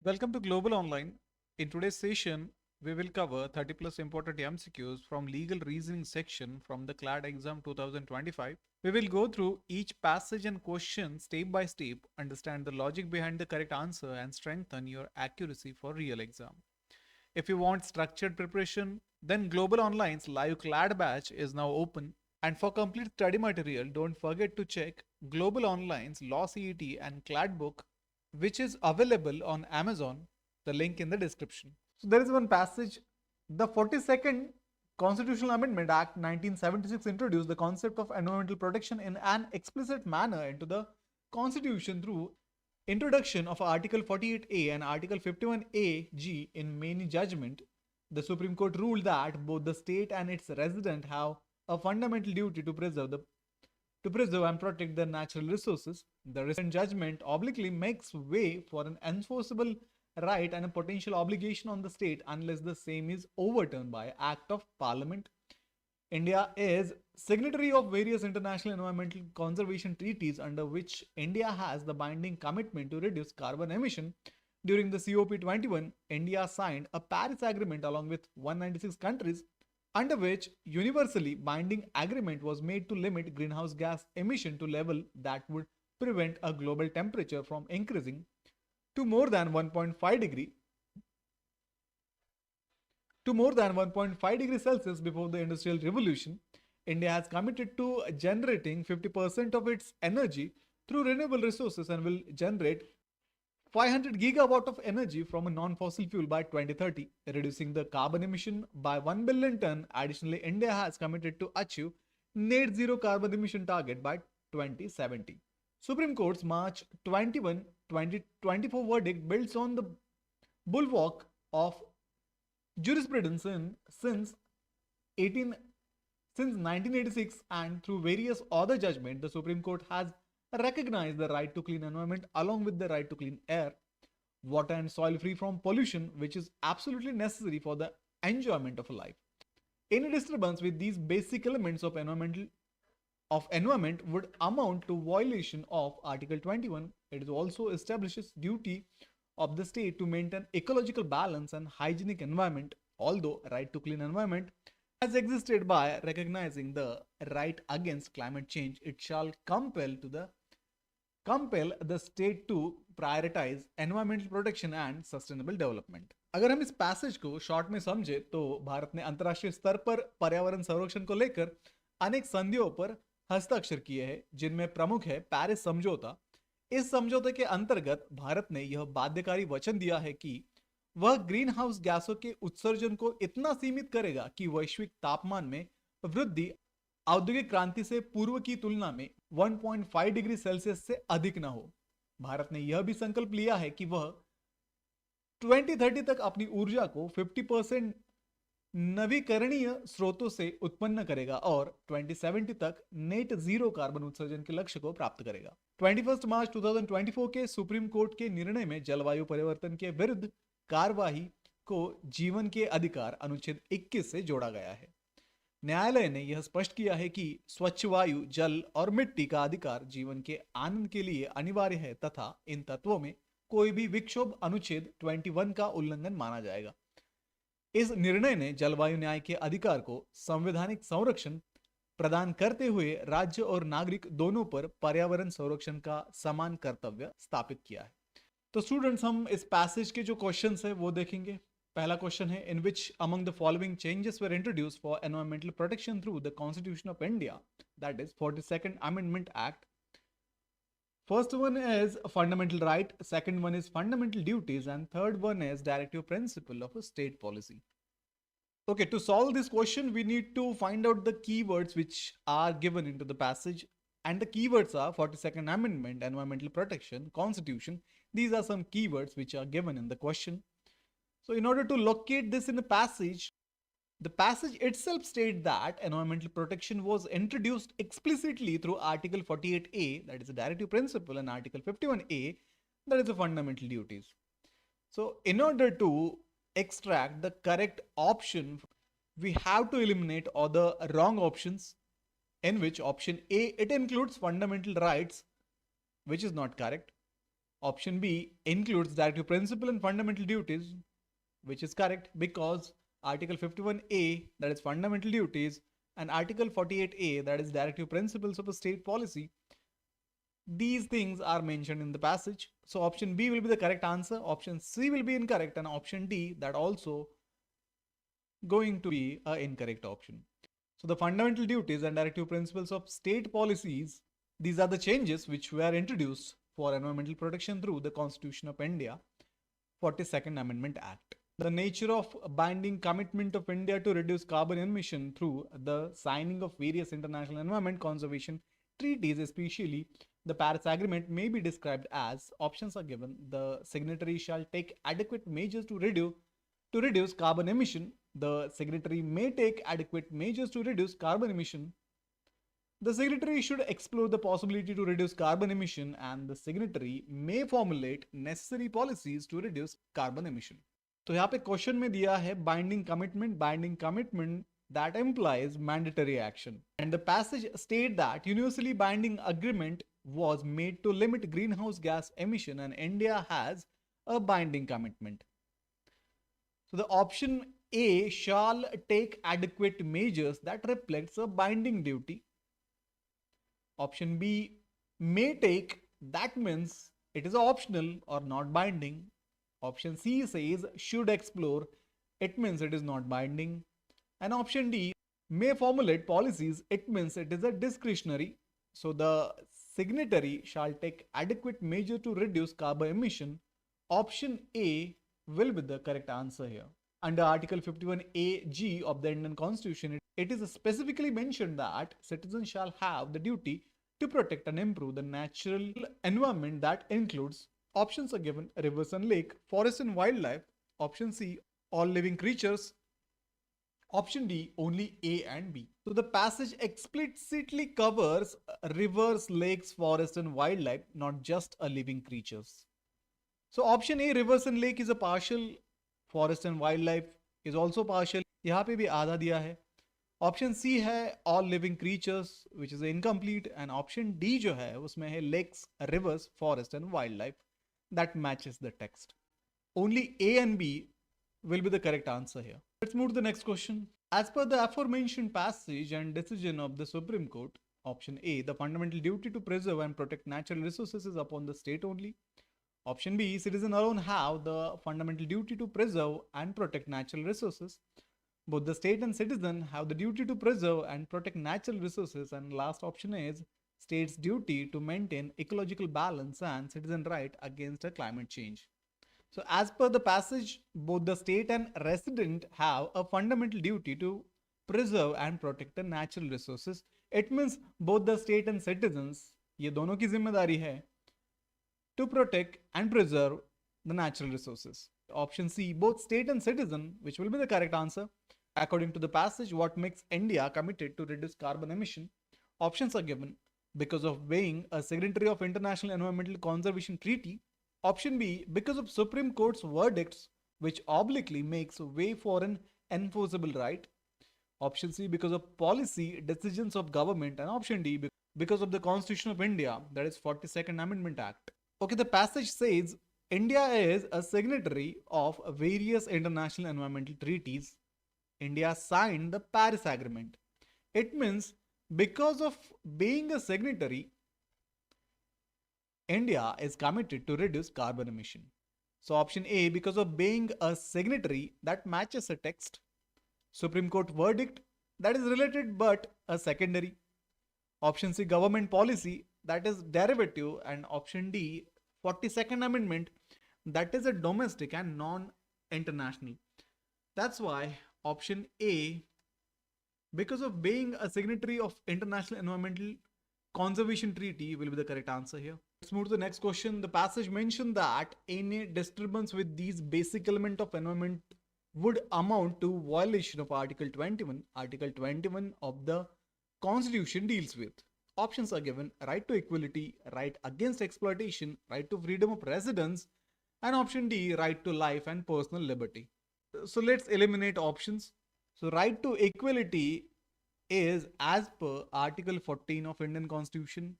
Welcome to Global Online. In today's session, we will cover 30 plus important MCQs from legal reasoning section from the CLAT exam 2025. We will go through each passage and question step by step, understand the logic behind the correct answer and strengthen your accuracy for real exam. If you want structured preparation, then Global Online's live CLAT batch is now open. And for complete study material, don't forget to check Global Online's Law CET and CLAT book, which is available on Amazon. The link in the description. So there is one passage. The 42nd Constitutional Amendment Act 1976 introduced the concept of environmental protection in an explicit manner into the Constitution through introduction of Article 48A and Article 51A(g) in main judgment. The Supreme Court ruled that both the state and its resident have a fundamental duty to preserve and protect their natural resources. The recent judgment obliquely makes way for an enforceable right and a potential obligation on the state unless the same is overturned by Act of Parliament. India is signatory of various international environmental conservation treaties under which India has the binding commitment to reduce carbon emission. During the COP21, India signed a Paris Agreement along with 196 countries, under which universally binding agreement was made to limit greenhouse gas emission to level that would prevent a global temperature from increasing to more than 1.5 degrees Celsius before the Industrial Revolution. India has committed to generating 50% of its energy through renewable resources and will generate 500 gigawatt of energy from a non-fossil fuel by 2030, reducing the carbon emission by 1 billion ton. Additionally, India has committed to achieve net zero carbon emission target by 2070. Supreme Court's March 21, 2024 verdict builds on the bulwark of jurisprudence since 1986, and through various other judgments, the Supreme Court has recognized the right to clean environment along with the right to clean air, water and soil free from pollution, which is absolutely necessary for the enjoyment of life. Any disturbance with these basic elements of environment would amount to violation of Article 21. It also establishes duty of the state to maintain ecological balance and hygienic environment. Although right to clean environment has existed by recognizing the right against climate change, it shall compel the state to prioritize environmental protection and sustainable development. अगर हम इस passage को short में समझे तो भारत ने अंतर्राष्ट्रीय स्तर पर पर्यावरण संरक्षण को लेकर अनेक संधियों पर हस्ताक्षर किए हैं, जिनमें प्रमुख है पेरिस समझौता। इस समझौते के अंतर्गत भारत ने यह बाध्यकारी वचन दिया है कि वह ग्रीन हाउस गैसों के उत्सर्जन को इतना सीमित करेगा कि वैश्विक तापमान में वृद्धि औद्योगिक क्रांति से पूर्व की तुलना में 1.5 डिग्री सेल्सियस से अधिक न हो। भारत ने यह भी संकल्प लिया है कि वह 2030 तक अपनी ऊर्जा को 50% नवीकरणीय स्रोतों से उत्पन्न करेगा और 2070 तक नेट जीरो कार्बन उत्सर्जन के लक्ष्य को प्राप्त करेगा। 21 मार्च 2024 के सुप्रीम कोर्ट के निर्णय में जलवायु परिवर्तन के विरुद्ध कार्यवाही को जीवन के अधिकार अनुच्छेद 21 से जोड़ा गया है। न्यायालय ने यह स्पष्ट किया है कि स्वच्छ वायु, जल और मिट्टी का अधिकार जीवन के आनंद के लिए अनिवार्य है तथा इन तत्वों में कोई भी विक्षोभ अनुच्छेद 21 का उल्लंघन माना जाएगा। इस निर्णय ने जलवायु न्याय के अधिकार को संवैधानिक संरक्षण प्रदान करते हुए राज्य और नागरिक दोनों पर पर्यावरण संरक्षण का समान कर्तव्य स्थापित किया है। तो स्टूडेंट्स, हम इस पैसेज के जो क्वेश्चंस है वो देखेंगे। पहला क्वेश्चन है, in which among the following changes were introduced for environmental protection through the constitution of India, that is 42nd amendment act. First one is fundamental right, second one is fundamental duties, and third one is directive principle of a state policy. Okay, to solve this question, we need to find out the keywords which are given into the passage, and the keywords are 42nd Amendment, environmental protection, constitution. These are some keywords which are given in the question. So in order to locate this in the passage itself states that environmental protection was introduced explicitly through Article 48A, that is a directive principle, and Article 51A, that is the fundamental duties. So in order to extract the correct option, we have to eliminate all the wrong options, in which option A, it includes fundamental rights, which is not correct. Option B includes directive principle and fundamental duties, which is correct because Article 51A, that is fundamental duties, and Article 48A, that is directive principles of a state policy, these things are mentioned in the passage. So option B will be the correct answer, option C will be incorrect, and option D, that also going to be an incorrect option. So the fundamental duties and directive principles of state policies, these are the changes which were introduced for environmental protection through the Constitution of India, 42nd Amendment Act. The nature of binding commitment of India to reduce carbon emission through the signing of various international environment conservation treaties, especially the Paris Agreement, may be described as, options are given, the signatory shall take adequate measures to reduce carbon emission. The signatory may take adequate measures to reduce carbon emission. The signatory should explore the possibility to reduce carbon emission, and the signatory may formulate necessary policies to reduce carbon emission. तो यहाँ पे question में दिया है binding commitment that implies mandatory action, and the passage state that universally binding agreement was made to limit greenhouse gas emission, and India has a binding commitment. So the option A, shall take adequate measures, that reflects a binding duty. Option B, may take, that means it is optional or not binding. Option C says should explore, it means it is not binding. And option D, may formulate policies, it means it is a discretionary. So the signatory shall take adequate measure to reduce carbon emission. Option A will be the correct answer here. Under Article 51AG of the Indian Constitution, it is specifically mentioned that citizens shall have the duty to protect and improve the natural environment. That includes, options are given, rivers and lake, forest and wildlife. Option C, all living creatures. Option D, only A and B. So the passage explicitly covers rivers, lakes, forest and wildlife, not just a living creatures. So option A, rivers and lake, is a partial. Forest and wildlife is also partial. यहाँ पे भी आधा दिया है. Option C है all living creatures, which is incomplete, and option D जो है उसमें है lakes, rivers, forest and wildlife, that matches the text. Only A and B will be the correct answer here. Let's move to the next question. As per the aforementioned passage and decision of the Supreme Court, option A, the fundamental duty to preserve and protect natural resources is upon the state only. Option B, citizens alone have the fundamental duty to preserve and protect natural resources. Both the state and citizen have the duty to preserve and protect natural resources. And last option is state's duty to maintain ecological balance and citizen right against climate change. So as per the passage, both the state and resident have a fundamental duty to preserve and protect the natural resources. It means both the state and citizens, ये दोनों की जिम्मेदारी है to protect and preserve the natural resources. Option C, both state and citizen, which will be the correct answer. According to the passage, what makes India committed to reduce carbon emission? Options are given: because of being a signatory of International Environmental Conservation Treaty. Option B, because of Supreme Court's verdicts, which obliquely makes way for an enforceable right. Option C, because of policy decisions of government. And option D, because of the Constitution of India, that is 42nd Amendment Act. Okay, the passage says India is a signatory of various international environmental treaties. India signed the Paris Agreement. It means because of being a signatory, India is committed to reduce carbon emission. So option A, because of being a signatory, that matches the text. Supreme Court verdict, that is related but a secondary. Option C, government policy, that is derivative. And option D, 42nd Amendment, that is a domestic and non-international. That's why option A, because of being a signatory of International Environmental Conservation Treaty, will be the correct answer here. Let's move to the next question. The passage mentioned that any disturbance with these basic elements of environment would amount to violation of Article 21. Article 21 of the Constitution deals with. Options are given: right to equality, right against exploitation, right to freedom of residence, and option D, right to life and personal liberty. So let's eliminate options. So right to equality is as per Article 14 of Indian Constitution.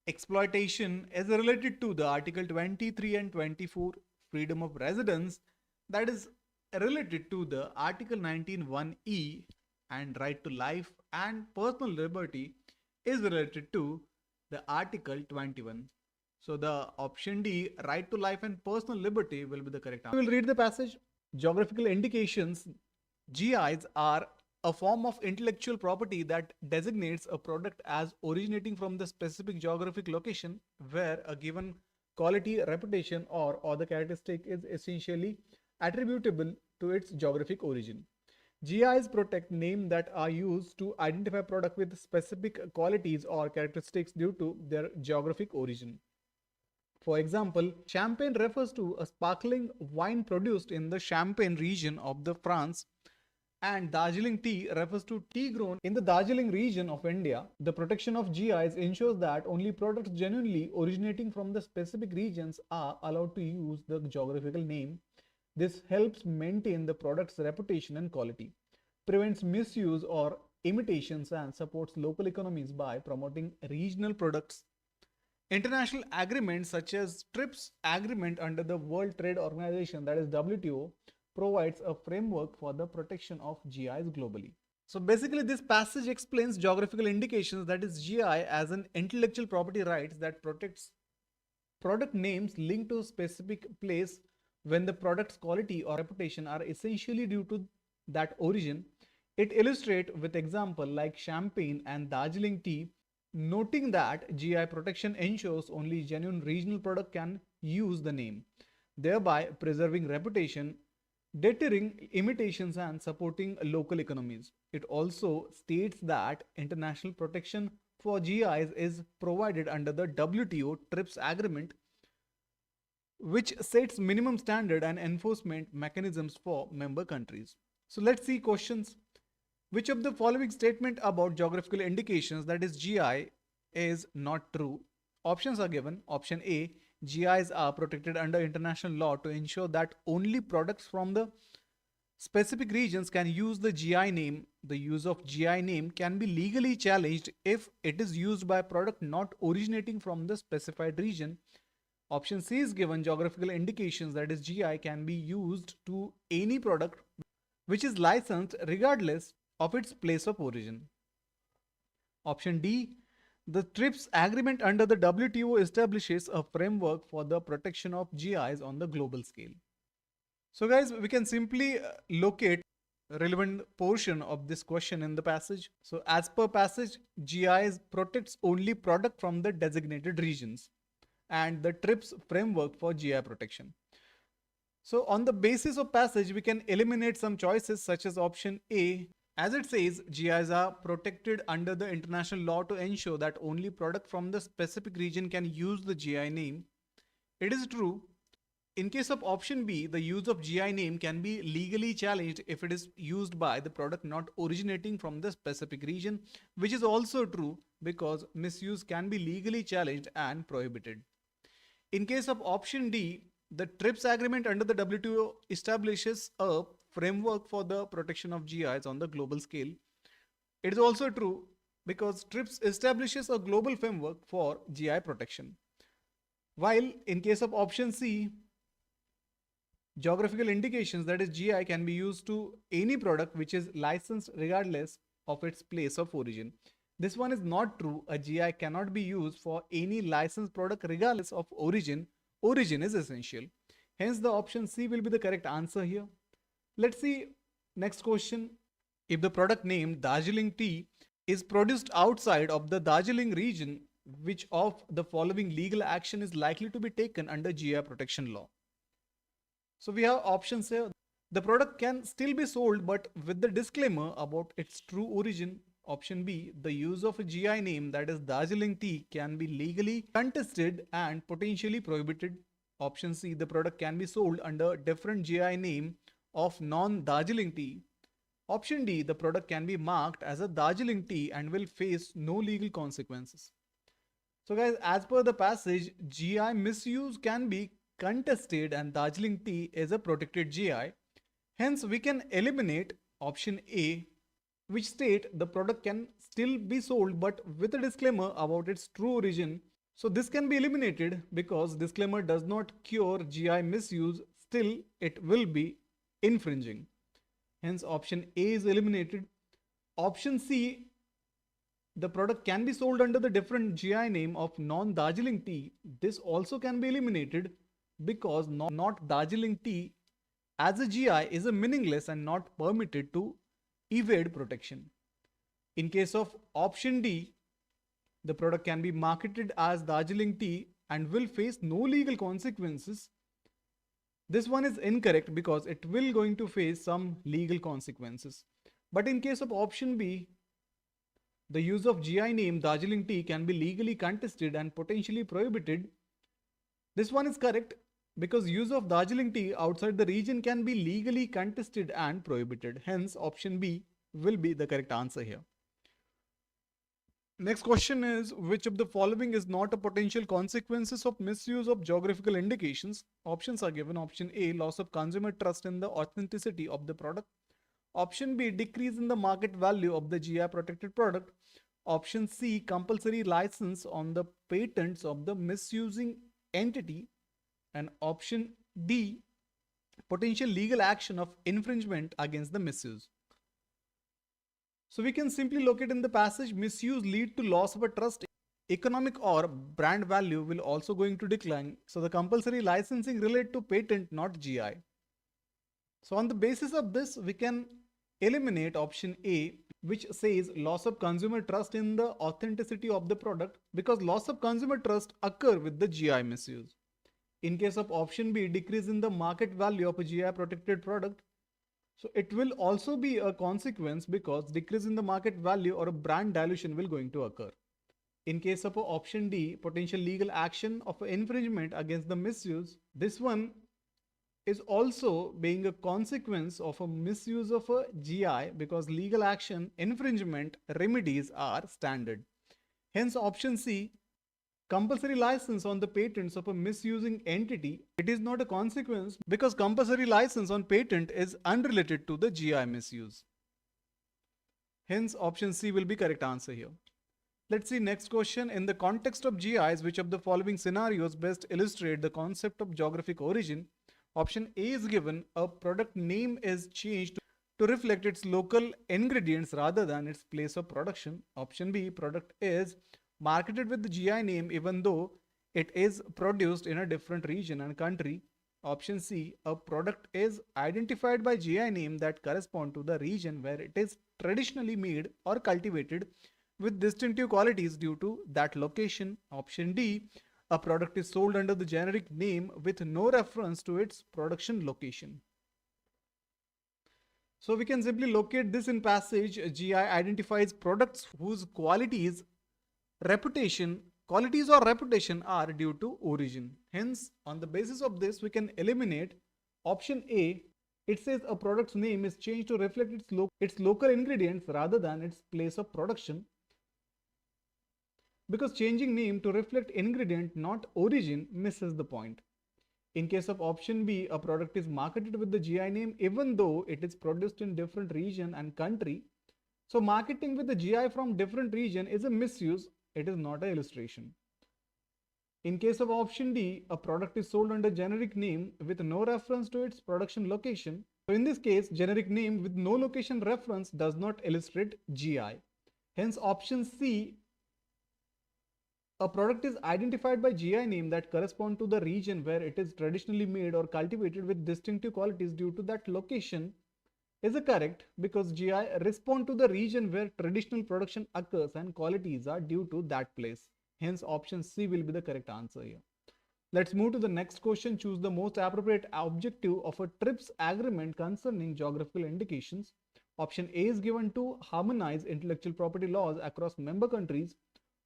exploitation is related to the Article 23 and 24 freedom of residence, that is related to the Article 19(1)(e), and right to life and personal liberty is related to the Article 21. So the option D, right to life and personal liberty, will be the correct answer. We will read the passage. Geographical indications, GIs, are a form of intellectual property that designates a product as originating from the specific geographic location where a given quality, reputation, or other characteristic is essentially attributable to its geographic origin. GIs protect names that are used to identify product with specific qualities or characteristics due to their geographic origin. For example, champagne refers to a sparkling wine produced in the Champagne region of the France, and Darjeeling tea refers to tea grown in the Darjeeling region of India. The protection of GIs ensures that only products genuinely originating from the specific regions are allowed to use the geographical name. This helps maintain the product's reputation and quality, prevents misuse or imitations, and supports local economies by promoting regional products. International agreements such as TRIPS agreement under the World Trade Organization, that is WTO, provides a framework for the protection of GIs globally. So basically this passage explains geographical indications, that is GI, as an intellectual property rights that protects product names linked to a specific place when the product's quality or reputation are essentially due to that origin. It illustrates with example like champagne and Darjeeling tea, noting that GI protection ensures only genuine regional product can use the name, thereby preserving reputation, deterring imitations, and supporting local economies. It also states that international protection for GIs is provided under the WTO TRIPS agreement, which sets minimum standard and enforcement mechanisms for member countries. So let's see questions. Which of the following statement about geographical indications, that is GI, is not true? Options are given. Option A, GIs are protected under international law to ensure that only products from the specific regions can use the GI name. The use of GI name can be legally challenged if it is used by a product not originating from the specified region. Option C is given. Geographical indications, that is GI, can be used to any product which is licensed regardless of its place of origin. Option D, the TRIPS agreement under the WTO establishes a framework for the protection of GIs on the global scale. So guys, we can simply locate relevant portion of this question in the passage. So as per passage, GIs protects only product from the designated regions and the TRIPS framework for GI protection. So on the basis of passage, we can eliminate some choices such as option A, as it says GIs are protected under the international law to ensure that only product from the specific region can use the GI name. It is true. In case of option B, the use of GI name can be legally challenged if it is used by the product not originating from the specific region, which is also true because misuse can be legally challenged and prohibited. In case of option D, the TRIPS agreement under the WTO establishes a framework for the protection of GIs on the global scale. It is also true because TRIPS establishes a global framework for GI protection. While in case of option C, geographical indications, that is GI, can be used to any product which is licensed regardless of its place of origin. This one is not true. A GI cannot be used for any licensed product regardless of origin. Origin is essential. Hence the option C will be the correct answer here. Let's see next question. If the product name Darjeeling tea is produced outside of the Darjeeling region, which of the following legal action is likely to be taken under GI protection law? So we have options here. The product can still be sold but with the disclaimer about its true origin. Option B, the use of a GI name, that is Darjeeling tea, can be legally contested and potentially prohibited. Option C, the product can be sold under different GI name of non-Darjeeling tea. Option D, the product can be marked as a Darjeeling tea and will face no legal consequences. So guys, as per the passage, GI misuse can be contested and Darjeeling tea is a protected GI. Hence, we can eliminate option A, which state the product can still be sold but with a disclaimer about its true origin. So this can be eliminated because disclaimer does not cure GI misuse, still it will be infringing. Hence option A is eliminated. Option C, the product can be sold under the different GI name of non-Darjeeling tea. This also can be eliminated because not Darjeeling tea as a GI is a meaningless and not permitted to evade protection. In case of option D, the product can be marketed as Darjeeling tea and will face no legal consequences. This one is incorrect because it will going to face some legal consequences. But in case of option B, the use of GI name Darjeeling tea can be legally contested and potentially prohibited. This one is correct because use of Darjeeling tea outside the region can be legally contested and prohibited. Hence, option B will be the correct answer here. Next question is, which of the following is not a potential consequences of misuse of geographical indications? Options are given. Option A, loss of consumer trust in the authenticity of the product. Option B, decrease in the market value of the GI protected product. Option C, compulsory license on the patents of the misusing entity. And option D, potential legal action of infringement against the misuse. So we can simply locate in the passage, misuse lead to loss of a trust, economic or brand value will also going to decline. So the compulsory licensing relate to patent, not GI. So on the basis of this, we can eliminate option A, which says loss of consumer trust in the authenticity of the product, because loss of consumer trust occur with the GI misuse. In case of option B, decrease in the market value of a GI protected product, so it will also be a consequence because decrease in the market value or a brand dilution will going to occur. In case of option D, potential legal action of infringement against the misuse, this one is also being a consequence of a misuse of a GI because legal action infringement remedies are standard. Hence option C, compulsory license on the patents of a misusing entity, it is not a consequence because compulsory license on patent is unrelated to the GI misuse. Hence option C will be correct answer here. Let's see next question. In the context of GIs, which of the following scenarios best illustrate the concept of geographic origin? Option A is given, a product name is changed to reflect its local ingredients rather than its place of production. Option B, product is marketed with the GI name even though it is produced in a different region and country. Option C, a product is identified by GI name that correspond to the region where it is traditionally made or cultivated with distinctive qualities due to that location. Option D, a product is sold under the generic name with no reference to its production location. So we can simply locate this in passage. GI identifies products whose qualities or reputation are due to origin. Hence, on the basis of this, we can eliminate option A. It says a product's name is changed to reflect its local ingredients rather than its place of production. Because changing name to reflect ingredient, not origin, misses the point. In case of option B, a product is marketed with the GI name even though it is produced in different region and country. So marketing with the GI from different region is a misuse. It is not an illustration. In case of option D, a product is sold under generic name with no reference to its production location. So in this case, generic name with no location reference does not illustrate GI. Hence option C, a product is identified by GI name that correspond to the region where it is traditionally made or cultivated with distinctive qualities due to that location, is a correct because GI respond to the region where traditional production occurs and qualities are due to that place. Hence option C will be the correct answer here. Let's move to the next question. Choose the most appropriate objective of a TRIPS agreement concerning geographical indications. Option A is given to harmonize intellectual property laws across member countries.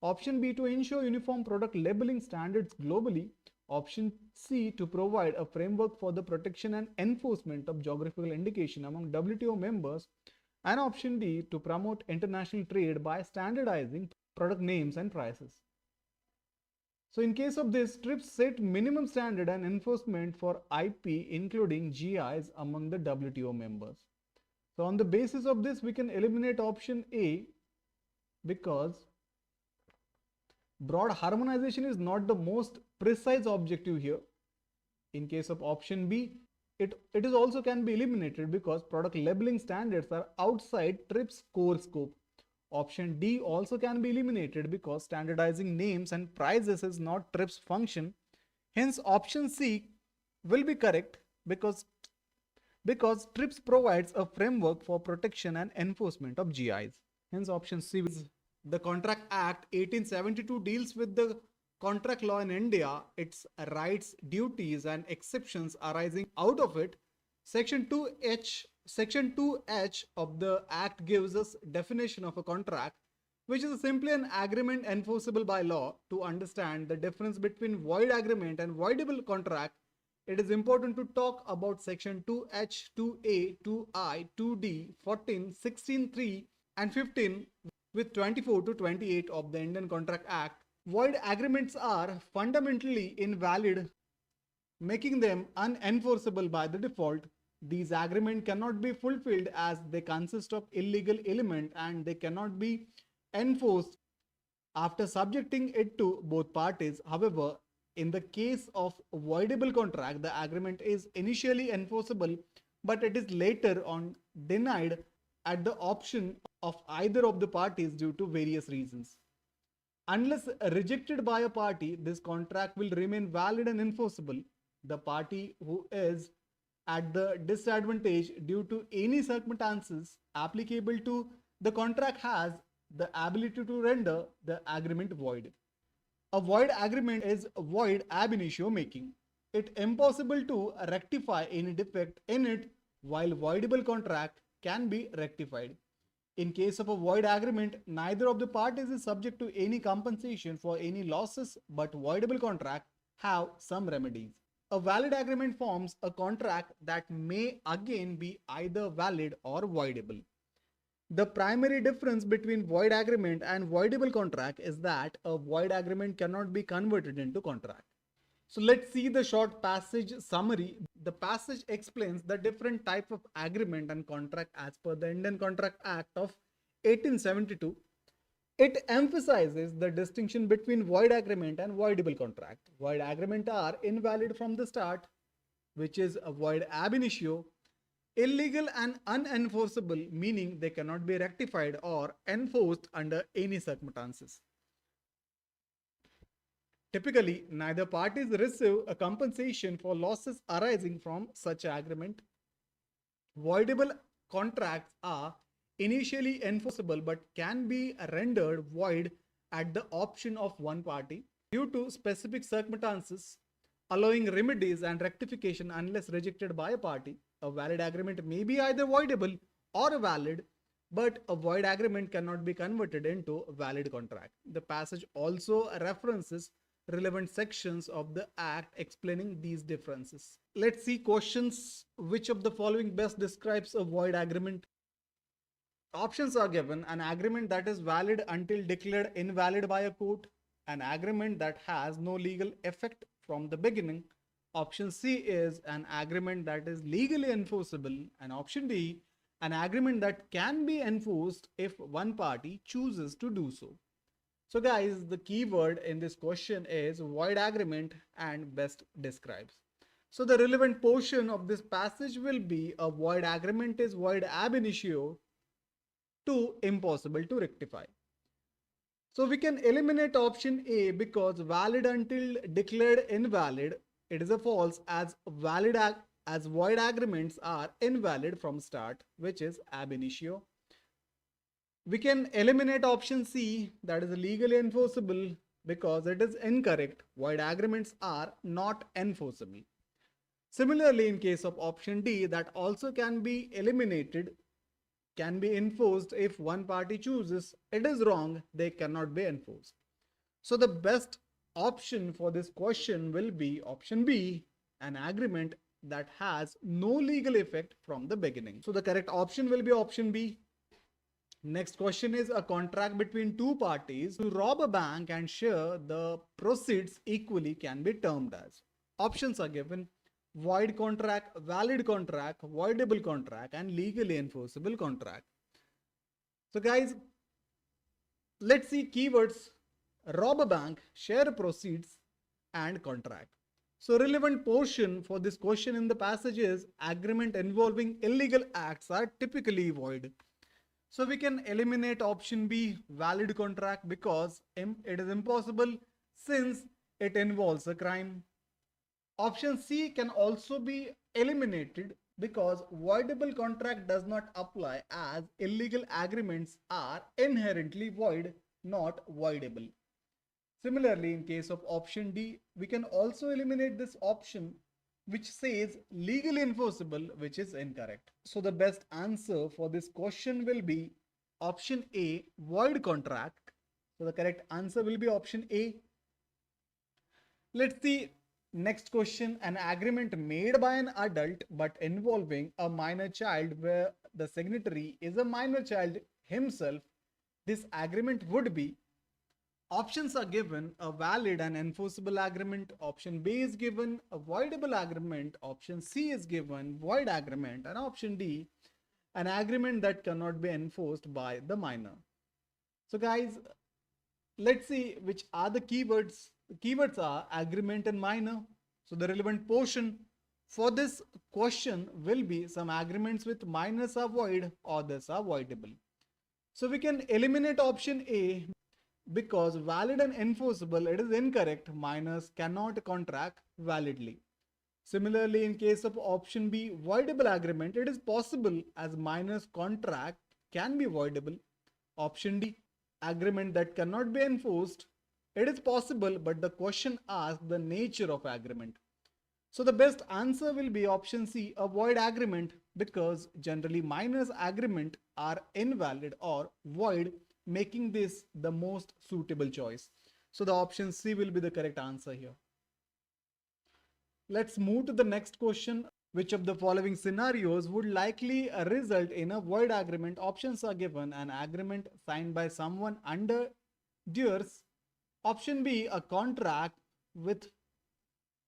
Option B, to ensure uniform product labeling standards globally. Option C, to provide a framework for the protection and enforcement of geographical indication among WTO members. And option D, to promote international trade by standardizing product names and prices. So in case of this, TRIPS set minimum standard and enforcement for IP including GIs among the WTO members. So on the basis of this, we can eliminate option A because Broad harmonization is not the most precise objective here. In case of option B, it is also can be eliminated because product labeling standards are outside TRIPS core scope. Option D also can be eliminated because standardizing names and prices is not TRIPS function. Hence, option C will be correct because TRIPS provides a framework for protection and enforcement of GIs. Hence, option C is the Contract Act 1872 deals with the contract law in India, its rights, duties, and exceptions arising out of it. Section 2H of the Act gives us definition of a contract, which is simply an agreement enforceable by law. To understand the difference between void agreement and voidable contract, it is important to talk about section 2H, 2A, 2I, 2D, 14, 16, 3, and 15 with 24 to 28 of the Indian Contract Act. Void agreements are fundamentally invalid, making them unenforceable by the default. These agreements cannot be fulfilled as they consist of illegal element and they cannot be enforced after subjecting it to both parties. However, in the case of voidable contract, the agreement is initially enforceable, but it is later on denied at the option of either of the parties due to various reasons. Unless rejected by a party, this contract will remain valid and enforceable. The party who is at the disadvantage due to any circumstances applicable to the contract has the ability to render the agreement void. A void agreement is void ab initio, making it impossible to rectify any defect in it, while voidable contract can be rectified. In case of a void agreement, neither of the parties is subject to any compensation for any losses, but voidable contract have some remedies. A valid agreement forms a contract that may again be either valid or voidable. The primary difference between void agreement and voidable contract is that a void agreement cannot be converted into contract. So let's see the short passage summary. The passage explains the different type of agreement and contract as per the Indian Contract Act of 1872. It emphasizes the distinction between void agreement and voidable contract. Void agreement are invalid from the start, which is a void ab initio, illegal and unenforceable, meaning they cannot be rectified or enforced under any circumstances. Typically, neither parties receive a compensation for losses arising from such agreement. Voidable contracts are initially enforceable but can be rendered void at the option of one party due to specific circumstances, allowing remedies and rectification unless rejected by a party. A valid agreement may be either voidable or valid, but a void agreement cannot be converted into a valid contract. The passage also references relevant sections of the Act explaining these differences. Let's see questions. Which of the following best describes a void agreement? Options are given: an agreement that is valid until declared invalid by a court, an agreement that has no legal effect from the beginning. Option C is an agreement that is legally enforceable, and option D, an agreement that can be enforced if one party chooses to do so. So guys, the keyword in this question is void agreement and best describes. So the relevant portion of this passage will be a void agreement is void ab initio to impossible to rectify. So we can eliminate option A because valid until declared invalid, it is a false, as void agreements are invalid from start, which is ab initio. We can eliminate option C, that is legally enforceable, because it is incorrect. Void agreements are not enforceable. Similarly, in case of option D, that also can be eliminated, can be enforced if one party chooses. It is wrong, they cannot be enforced. So the best option for this question will be option B, an agreement that has no legal effect from the beginning. So the correct option will be option B. Next question is a contract between two parties to rob a bank and share the proceeds equally can be termed as. Options are given: void contract, valid contract, voidable contract, and legally enforceable contract. So guys, let's see keywords rob a bank, share proceeds, and contract. So relevant portion for this question in the passage is agreement involving illegal acts are typically void. So we can eliminate option B, valid contract, because it is impossible since it involves a crime. Option C can also be eliminated because voidable contract does not apply as illegal agreements are inherently void, not voidable. Similarly, in case of option D, we can also eliminate this option which says legally enforceable, which is incorrect. So the best answer for this question will be option A, void contract. So the correct answer will be option A. Let's see next question. An agreement made by an adult but involving a minor child where the signatory is a minor child himself. This agreement would be, options are given, a valid and enforceable agreement. Option B is given, a voidable agreement. Option C is given, void agreement. And option D, an agreement that cannot be enforced by the minor. So guys, let's see which are the keywords. The keywords are agreement and minor. So the relevant portion for this question will be some agreements with minors are void, others are voidable. So we can eliminate option A because valid and enforceable, it is incorrect. Minors cannot contract validly. Similarly, in case of option B, voidable agreement, it is possible as minors contract can be voidable. Option D, agreement that cannot be enforced, it is possible, but the question asks the nature of agreement. So the best answer will be option C, a void agreement, because generally minors agreement are invalid or void, making this the most suitable choice. So the option C will be the correct answer here. Let's move to the next question. Which of the following scenarios would likely result in a void agreement? Options are given. An agreement signed by someone under duress. Option B, a contract with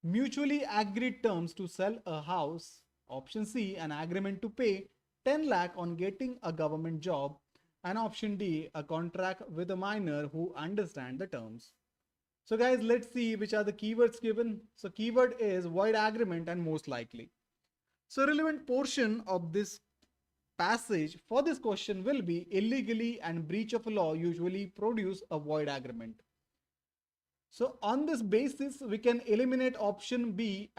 mutually agreed terms to sell a house. Option C, an agreement to pay 10 lakh on getting a government job. And option D, a contract with a minor who understand the terms. So guys, let's see which are the keywords given. So keyword is void agreement and most likely. So relevant portion of this passage for this question will be illegally and breach of law usually produce a void agreement. So on this basis, we can eliminate option B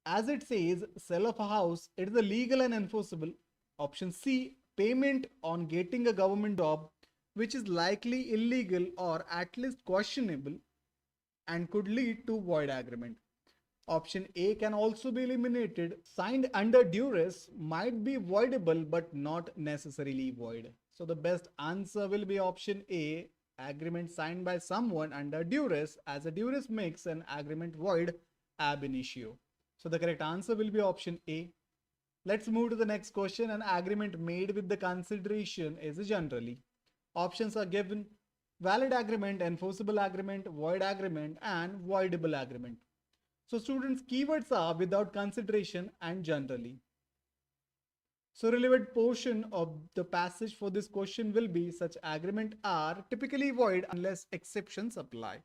as it says sale of a house. It is illegal and enforceable. Option C, payment on getting a government job, which is likely illegal or at least questionable and could lead to void agreement. Option A can also be eliminated. Signed under duress might be voidable but not necessarily void. So the best answer will be option A, agreement signed by someone under duress, as a duress makes an agreement void ab initio. So the correct answer will be option A. Let's move to the next question. An agreement made with the consideration is generally. Options are given: valid agreement, enforceable agreement, void agreement, and voidable agreement. So students, keywords are without consideration and generally. So relevant portion of the passage for this question will be such agreement are typically void unless exceptions apply.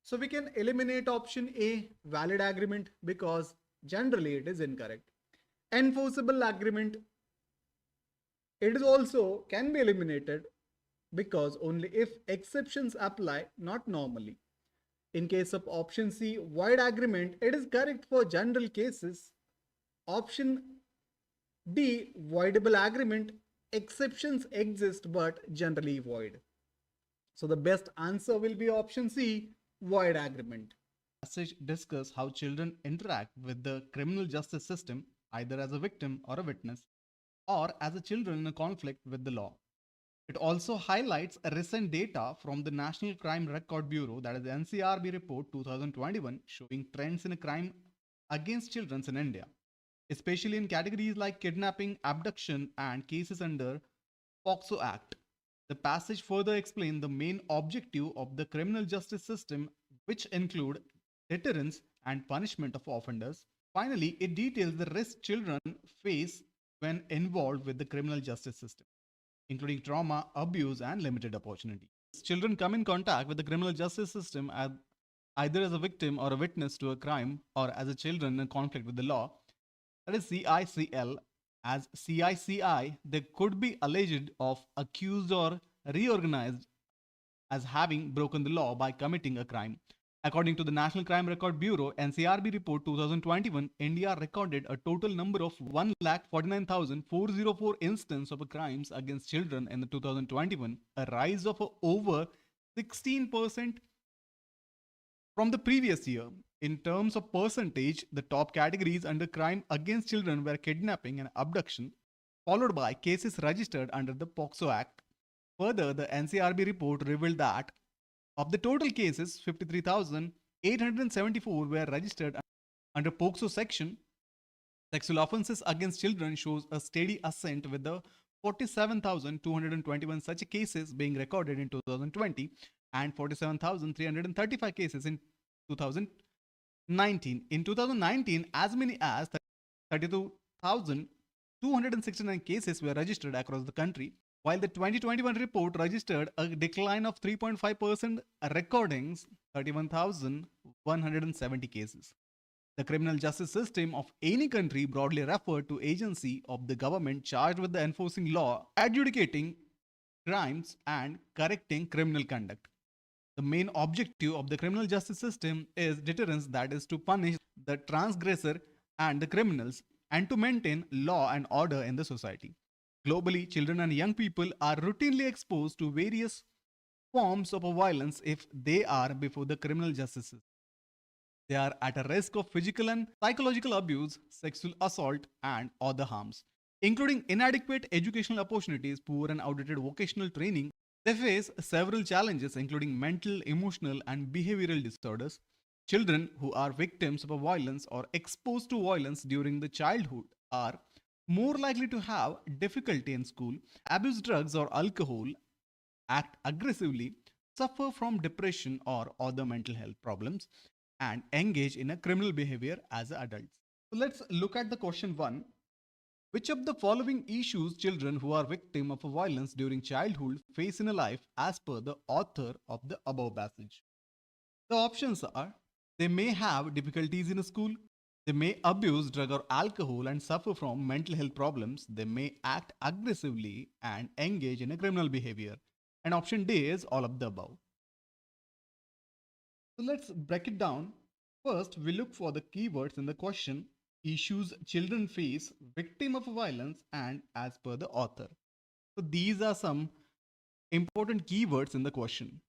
So we can eliminate option A, valid agreement, because generally it is incorrect. Enforceable agreement, it is also can be eliminated because only if exceptions apply, not normally. In case of option C, void agreement, it is correct for general cases. Option D, voidable agreement, exceptions exist but generally void. So the best answer will be option C, void agreement. Passage discuss how children interact with the criminal justice system either as a victim or a witness or as a children in a conflict with the law. It also highlights a recent data from the National Crime Record Bureau, that is NCRB report 2021, showing trends in crime against children in India, especially in categories like kidnapping, abduction, and cases under POCSO Act. The passage further explains the main objective of the criminal justice system, which include deterrence and punishment of offenders. Finally, it details the risks children face when involved with the criminal justice system, including trauma, abuse, and limited opportunity. children come in contact with the criminal justice system either as a victim or a witness to a crime or as a children in conflict with the law, that is CICL. As CICI, they could be alleged of accused or reorganized as having broken the law by committing a crime. According to the National Crime Record Bureau NCRB report 2021, India recorded a total number of 1,49,404 instances of crimes against children in the 2021, a rise of over 16% from the previous year. In terms of percentage, the top categories under crime against children were kidnapping and abduction, followed by cases registered under the POCSO Act. Further, the NCRB report revealed that of the total cases, 53,874 were registered under POCSO section. Sexual offences against children shows a steady ascent with the 47,221 such cases being recorded in 2020 and 47,335 cases in 2019. In 2019, as many as 32,269 cases were registered across the country, while the 2021 report registered a decline of 3.5%, recording 31,170 cases. The criminal justice system of any country broadly referred to agency of the government charged with the enforcing law, adjudicating crimes and correcting criminal conduct. The main objective of the criminal justice system is deterrence, that is to punish the transgressor and the criminals and to maintain law and order in the society. Globally, children and young people are routinely exposed to various forms of violence if they are before the criminal justice system. They are at a risk of physical and psychological abuse, sexual assault, and other harms, including inadequate educational opportunities, poor and outdated vocational training. They face several challenges, including mental, emotional, and behavioral disorders. Children who are victims of violence or exposed to violence during the childhood are more likely to have difficulty in school, abuse drugs or alcohol, act aggressively, suffer from depression or other mental health problems, and engage in a criminal behavior as adults. So let's look at the question 1. Which of the following issues children who are victim of violence during childhood face in a life as per the author of the above passage? The options are: they may have difficulties in school, they may abuse drug or alcohol and suffer from mental health problems, they may act aggressively and engage in a criminal behavior. And option D is all of the above. So let's break it down. First, we look for the keywords in the question: issues children face, victim of violence, and as per the author. So these are some important keywords in the question.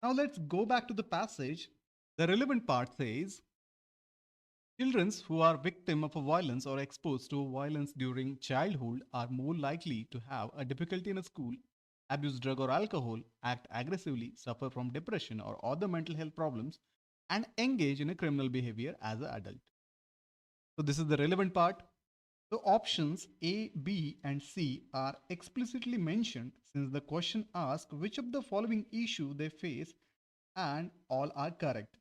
Now let's go back to the passage. The relevant part says, children who are victim of violence or exposed to violence during childhood are more likely to have a difficulty in school, abuse drug or alcohol, act aggressively, suffer from depression or other mental health problems, and engage in a criminal behavior as an adult. So this is the relevant part. The options A, B, and C are explicitly mentioned since the question asks which of the following issue they face, and all are correct.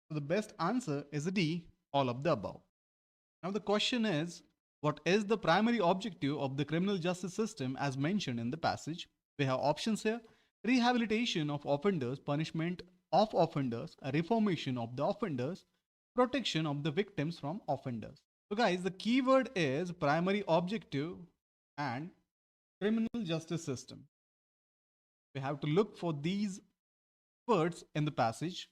So the best answer is D, all of the above. Now the question is, what is the primary objective of the criminal justice system as mentioned in the passage? We have options here: rehabilitation of offenders, punishment of offenders, reformation of the offenders, protection of the victims from offenders. So guys, the keyword is primary objective and criminal justice system. We have to look for these words in the passage.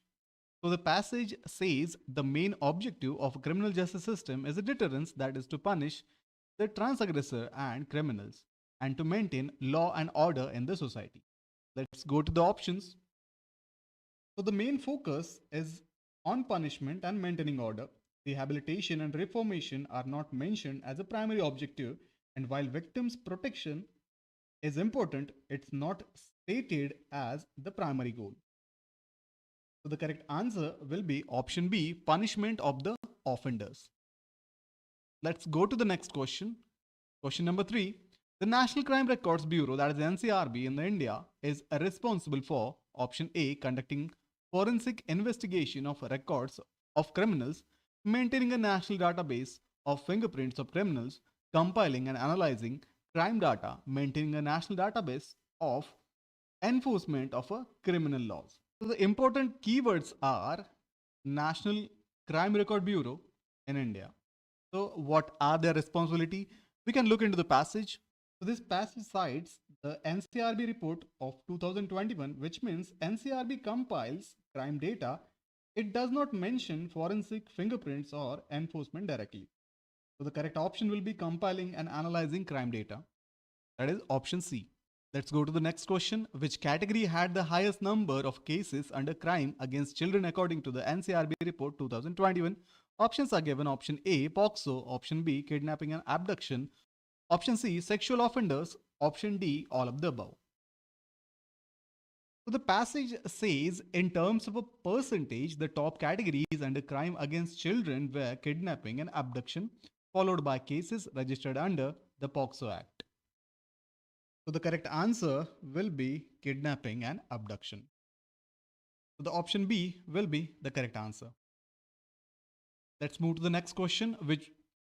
So the passage says the main objective of a criminal justice system is a deterrence, that is to punish the transgressor and criminals and to maintain law and order in the society. Let's go to the options. So the main focus is on punishment and maintaining order. Rehabilitation and reformation are not mentioned as a primary objective, and while victims' protection is important, it's not stated as the primary goal. So the correct answer will be option B, punishment of the offenders. Let's go to the next question. Question number 3. The National Crime Records Bureau, that is NCRB in India, is responsible for option A, conducting forensic investigation of records of criminals, maintaining a national database of fingerprints of criminals, compiling and analyzing crime data, maintaining a national database of enforcement of a criminal laws. So the important keywords are National Crime Record Bureau in India. So what are their responsibility? We can look into the passage. So this passage cites the NCRB report of 2021, which means NCRB compiles crime data. It does not mention forensic fingerprints or enforcement directly. So the correct option will be compiling and analyzing crime data. That is option C. Let's go to the next question. Which category had the highest number of cases under crime against children according to the NCRB report 2021? Options are given. Option A, POXO. Option B, kidnapping and abduction. Option C, sexual offenders. Option D, all of the above. So the passage says in terms of a percentage, the top categories under crime against children were kidnapping and abduction, followed by cases registered under the POXO Act. So the correct answer will be kidnapping and abduction. So the option B will be the correct answer. Let's move to the next question.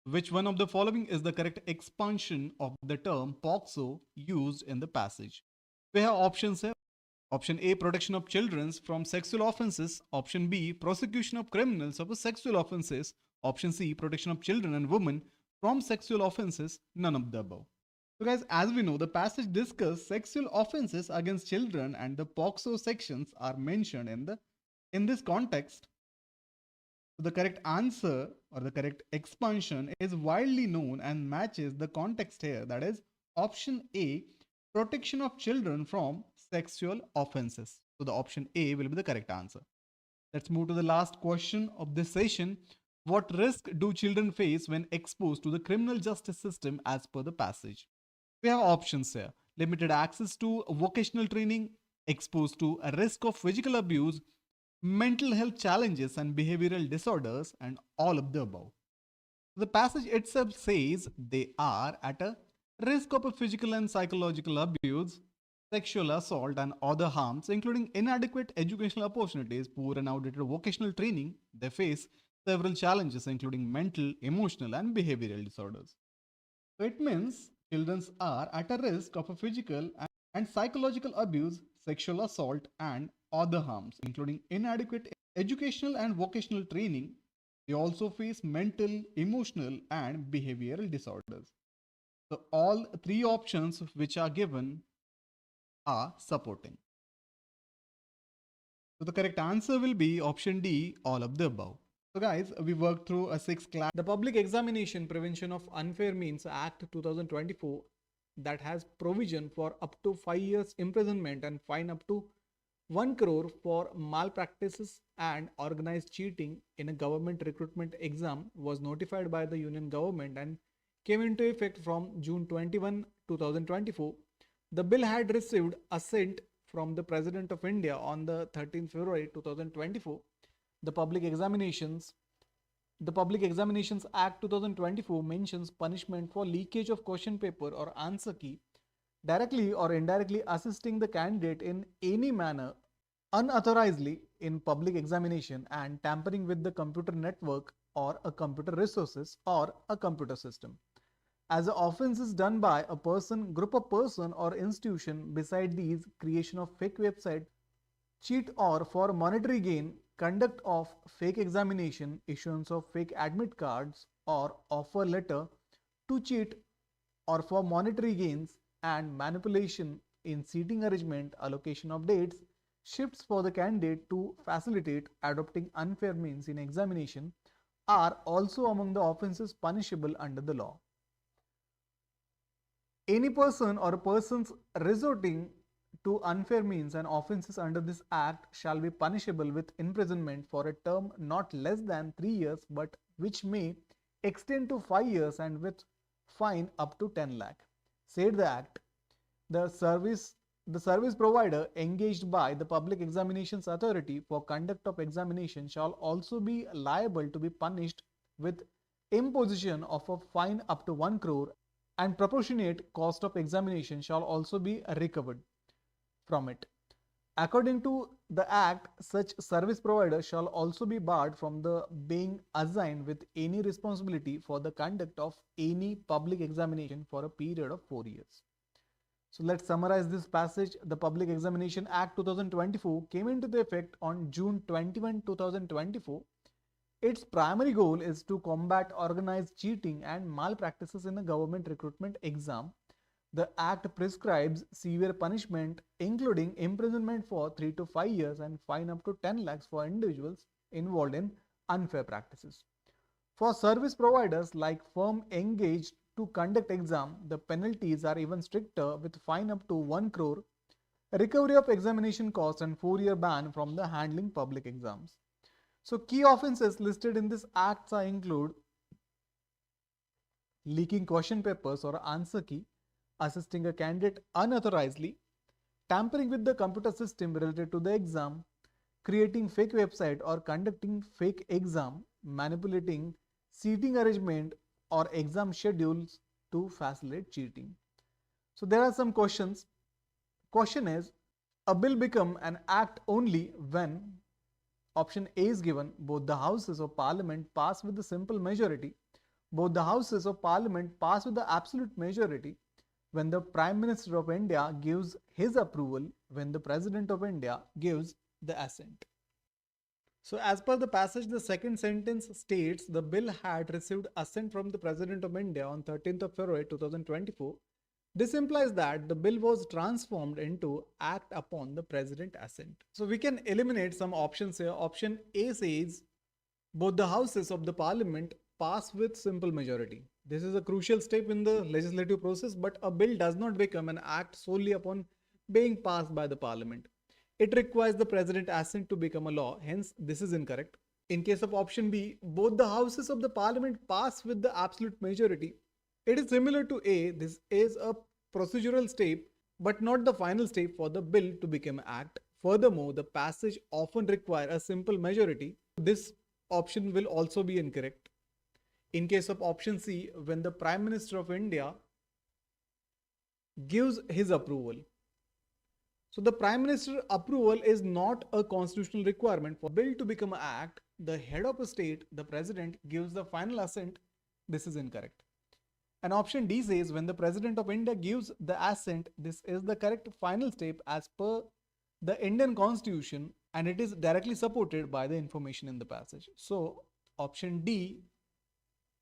Which one of the following is the correct expansion of the term POXO used in the passage? We have options here. Option A, protection of children from sexual offenses. Option B, prosecution of criminals of sexual offenses. Option C, protection of children and women from sexual offenses. None of the above. So guys, as we know, the passage discusses sexual offenses against children and the POXO sections are mentioned in this context. So the correct answer or the correct expansion is widely known and matches the context here. That is option A, protection of children from sexual offenses. So the option A will be the correct answer. Let's move to the last question of this session. What risk do children face when exposed to the criminal justice system as per the passage? We have options here. Limited access to vocational training, exposed to a risk of physical abuse, mental health challenges and behavioral disorders, and all of the above. The passage itself says they are at a risk of a physical and psychological abuse, sexual assault and other harms, including inadequate educational opportunities, poor and outdated vocational training. They face several challenges including mental, emotional and behavioral disorders. So it means children are at a risk of a physical and psychological abuse, sexual assault and other harms, including inadequate educational and vocational training. They also face mental, emotional and behavioral disorders. So all three options which are given are supporting. So the correct answer will be option D, all of the above. So guys, we worked through a 6 class. The Public Examination Prevention of Unfair Means Act 2024 that has provision for up to 5 years imprisonment and fine up to 1 crore for malpractices and organized cheating in a government recruitment exam was notified by the Union Government and came into effect from June 21, 2024. The bill had received assent from the President of India on the 13th February 2024. The Public Examinations Act 2024 mentions punishment for leakage of question paper or answer key, directly or indirectly assisting the candidate in any manner unauthorizedly in public examination, and tampering with the computer network or a computer resources or a computer system. As the offense is done by a person, group of person or institution, beside these, creation of fake website, cheat or for monetary gain, conduct of fake examination, issuance of fake admit cards or offer letter to cheat or for monetary gains, and manipulation in seating arrangement, allocation of dates, shifts for the candidate to facilitate adopting unfair means in examination are also among the offenses punishable under the law. Any person or persons resorting to unfair means and offences under this act shall be punishable with imprisonment for a term not less than 3 years, but which may extend to 5 years, and with fine up to 10 lakh. Said the act, the service provider engaged by the Public Examinations Authority for conduct of examination shall also be liable to be punished with imposition of a fine up to 1 crore, and proportionate cost of examination shall also be recovered from it. According to the Act, such service provider shall also be barred from the being assigned with any responsibility for the conduct of any public examination for a period of 4 years. So let's summarize this passage. The Public Examination Act 2024 came into the effect on June 21, 2024. Its primary goal is to combat organized cheating and malpractices in a government recruitment exam. The Act prescribes severe punishment, including imprisonment for 3 to 5 years and fine up to 10 lakhs for individuals involved in unfair practices. For service providers like firm engaged to conduct exam, the penalties are even stricter with fine up to 1 crore, recovery of examination costs and 4-year ban from the handling public exams. So key offences listed in this acts are include leaking question papers or answer key, assisting a candidate unauthorizedly, tampering with the computer system related to the exam, creating fake website or conducting fake exam, manipulating seating arrangement or exam schedules to facilitate cheating. So there are some questions. Question is, a bill become an act only when option A is given, both the houses of parliament pass with the simple majority, both the houses of parliament pass with the absolute majority, when the Prime Minister of India gives his approval, when the President of India gives the assent. So as per the passage, the second sentence states the bill had received assent from the President of India on 13th of February 2024. This implies that the bill was transformed into act upon the President assent. So we can eliminate some options here. Option A says both the houses of the parliament pass with simple majority. This is a crucial step in the legislative process, but a bill does not become an act solely upon being passed by the parliament. It requires the president assent to become a law, hence this is incorrect. In case of option B, both the houses of the parliament pass with the absolute majority. It is similar to A. This is a procedural step, but not the final step for the bill to become an act. Furthermore, the passage often requires a simple majority. This option will also be incorrect. In case of option C, when the Prime Minister of India gives his approval. So the Prime Minister approval is not a constitutional requirement for bill to become an act. The head of a state, the president, gives the final assent. This is incorrect. And option D says when the President of India gives the assent, this is the correct final step as per the Indian Constitution, and it is directly supported by the information in the passage. So option D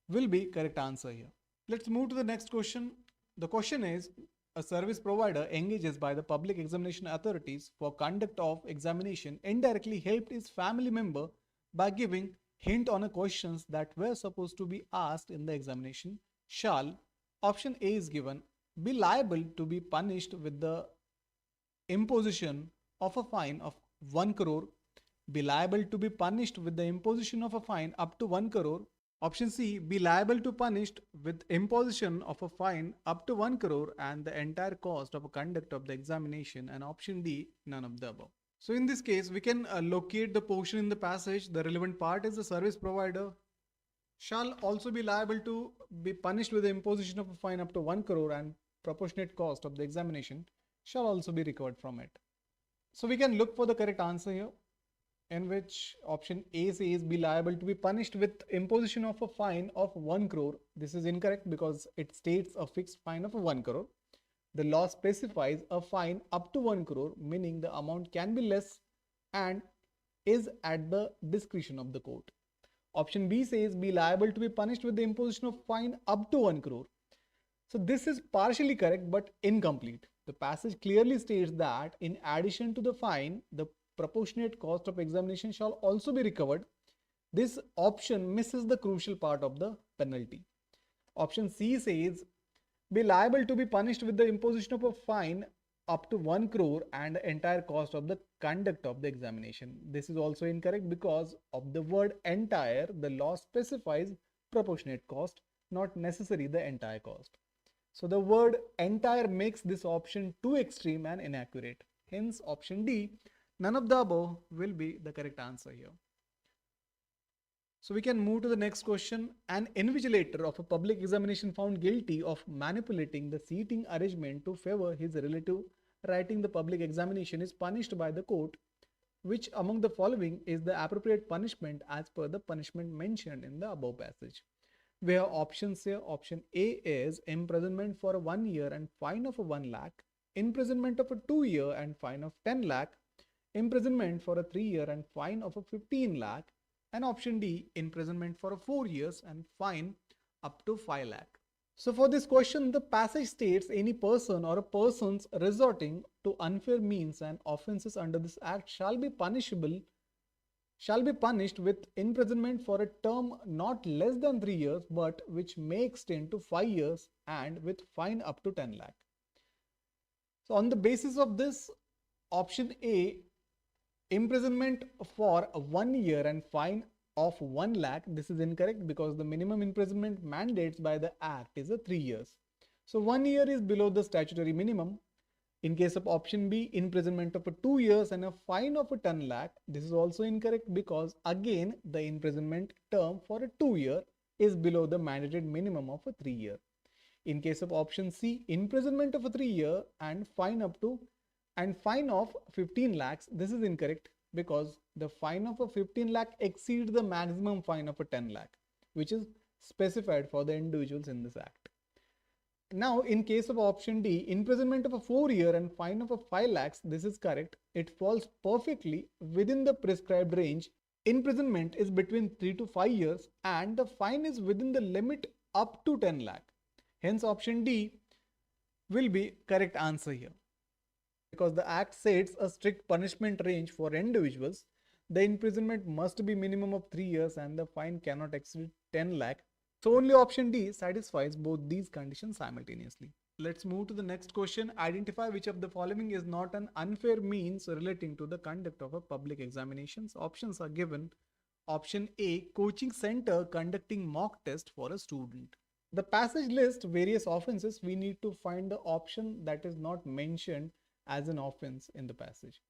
will be correct answer here. Let's move to the next question. The question is, a service provider engages by the public examination authorities for conduct of examination indirectly helped his family member by giving hint on a questions that were supposed to be asked in the examination shall, option A is given, be liable to be punished with the imposition of a fine of 1 crore, be liable to be punished with the imposition of a fine up to 1 crore. Option C, be liable to punished with imposition of a fine up to 1 crore and the entire cost of a conduct of the examination, and option D, none of the above. So in this case, we can locate the portion in the passage. The relevant part is the service provider shall also be liable to be punished with the imposition of a fine up to 1 crore and proportionate cost of the examination shall also be recovered from it. So we can look for the correct answer here, in which option A says be liable to be punished with imposition of a fine of 1 crore. This is incorrect because it states a fixed fine of 1 crore. The law specifies a fine up to 1 crore, meaning the amount can be less and is at the discretion of the court. Option B says be liable to be punished with the imposition of fine up to 1 crore. So this is partially correct but incomplete. The passage clearly states that in addition to the fine, the proportionate cost of examination shall also be recovered. This option misses the crucial part of the penalty. Option C says be liable to be punished with the imposition of a fine up to 1 crore and the entire cost of the conduct of the examination. This is also incorrect because of the word entire. The law specifies proportionate cost, not necessarily the entire cost. So the word entire makes this option too extreme and inaccurate. Hence option D, none of the above, will be the correct answer here. So we can move to the next question. An invigilator of a public examination found guilty of manipulating the seating arrangement to favor his relative writing the public examination is punished by the court. Which among the following is the appropriate punishment as per the punishment mentioned in the above passage? We have options here. Option A is imprisonment for 1 year and fine of 1 lakh. imprisonment of a 2 year and fine of 10 lakh, imprisonment for a 3 year and fine of a 15 lakh, and option D, imprisonment for a 4 years and fine up to 5 lakh. So for this question, the passage states any person or a persons resorting to unfair means and offences under this act shall be punished with imprisonment for a term not less than 3 years but which may extend to 5 years and with fine up to 10 lakh. So on the basis of this, option A, imprisonment for 1 year and fine of 1 lakh, this is incorrect because the minimum imprisonment mandates by the act is a 3 years. So 1 year is below the statutory minimum. In case of option B, imprisonment of a 2 years and a fine of a 10 lakh, this is also incorrect because again the imprisonment term for a 2 year is below the mandated minimum of a 3 year. In case of option C, imprisonment of a 3 year and fine of 15 lakhs, this is incorrect because the fine of a 15 lakh exceeds the maximum fine of a 10 lakh, which is specified for the individuals in this act. Now, in case of option D, imprisonment of a 4 year and fine of a 5 lakhs, this is correct. It falls perfectly within the prescribed range. Imprisonment is between 3 to 5 years and the fine is within the limit up to 10 lakh. Hence, option D will be correct answer here. Because the act sets a strict punishment range for individuals, the imprisonment must be minimum of 3 years and the fine cannot exceed 10 lakh. So only option D satisfies both these conditions simultaneously. Let's move to the next question. Identify which of the following is not an unfair means relating to the conduct of a public examinations. Options are given. Option A, coaching center conducting mock test for a student. The passage lists various offenses. We need to find the option that is not mentioned as an offense in the passage.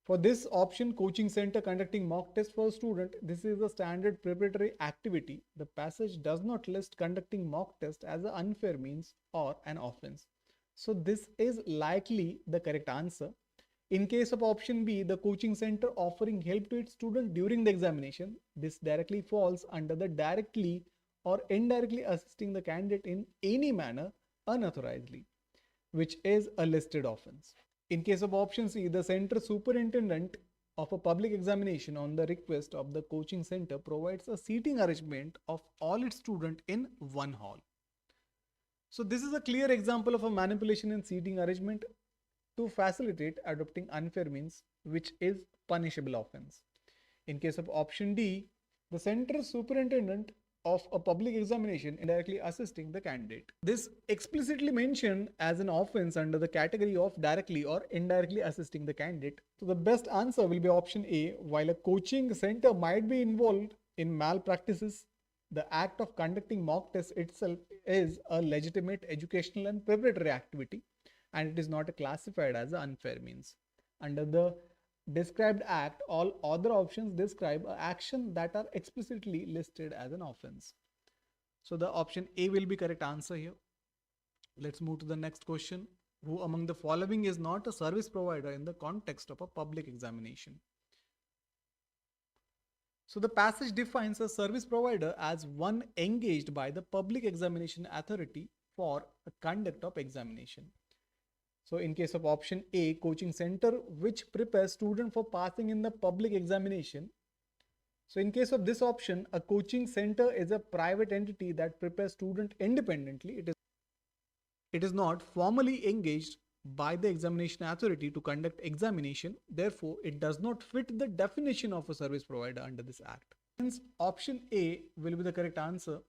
For this option, coaching center conducting mock test for a student, this is a standard preparatory activity. The passage does not list conducting mock test as an unfair means or an offense. So this is likely the correct answer. In case of option B, the coaching center offering help to its student during the examination, this directly falls under the directly or indirectly assisting the candidate in any manner unauthorizedly, which is a listed offense. In case of option C, the center superintendent of a public examination on the request of the coaching center provides a seating arrangement of all its students in one hall. So this is a clear example of a manipulation in seating arrangement to facilitate adopting unfair means, which is punishable offense. In case of option D, the center superintendent of a public examination indirectly assisting the candidate. This explicitly mentioned as an offense under the category of directly or indirectly assisting the candidate. So the best answer will be option A. While a coaching center might be involved in malpractices, the act of conducting mock tests itself is a legitimate educational and preparatory activity, and it is not classified as an unfair means. Under the described act, all other options describe an action that are explicitly listed as an offense. So the option A will be correct answer here. Let's move to the next question. Who among the following is not a service provider in the context of a public examination? So the passage defines a service provider as one engaged by the public examination authority for the conduct of examination. So in case of option A, coaching center which prepares student for passing in the public examination. So in case of this option, a coaching center is a private entity that prepares student independently. It is not formally engaged by the examination authority to conduct examination. Therefore, it does not fit the definition of a service provider under this act. Hence, option A will be the correct answer.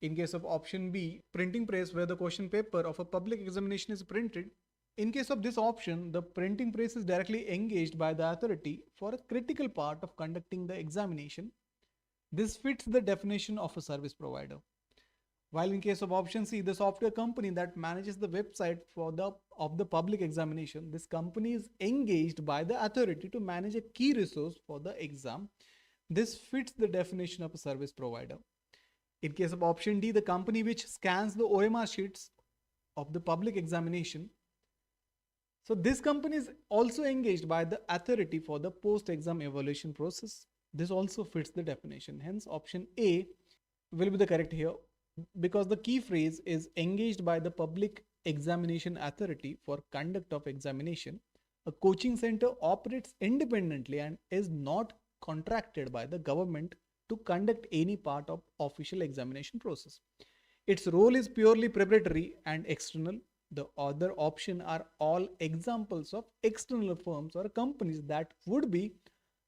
In case of option B, printing press where the question paper of a public examination is printed. In case of this option, the printing press is directly engaged by the authority for a critical part of conducting the examination. This fits the definition of a service provider. While in case of option C, the software company that manages the website of the public examination, this company is engaged by the authority to manage a key resource for the exam. This fits the definition of a service provider. In case of option D, the company which scans the OMR sheets of the public examination. So this company is also engaged by the authority for the post-exam evaluation process. This also fits the definition. Hence, option A will be the correct here because the key phrase is engaged by the public examination authority for conduct of examination, a coaching center operates independently and is not contracted by the government to conduct any part of official examination process. Its role is purely preparatory and external. The other option are all examples of external firms or companies that would be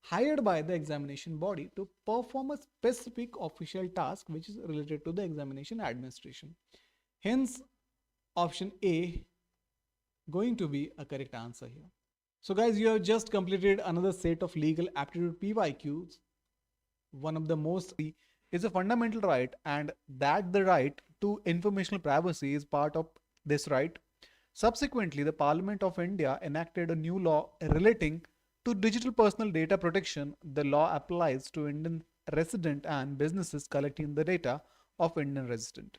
hired by the examination body to perform a specific official task which is related to the examination administration. Hence, option A going to be a correct answer here. So guys, you have just completed another set of legal aptitude PYQs. One of the most is a fundamental right, and that the right to informational privacy is part of this right. Subsequently, the Parliament of India enacted a new law relating to digital personal data protection. The law applies to Indian resident and businesses collecting the data of Indian resident.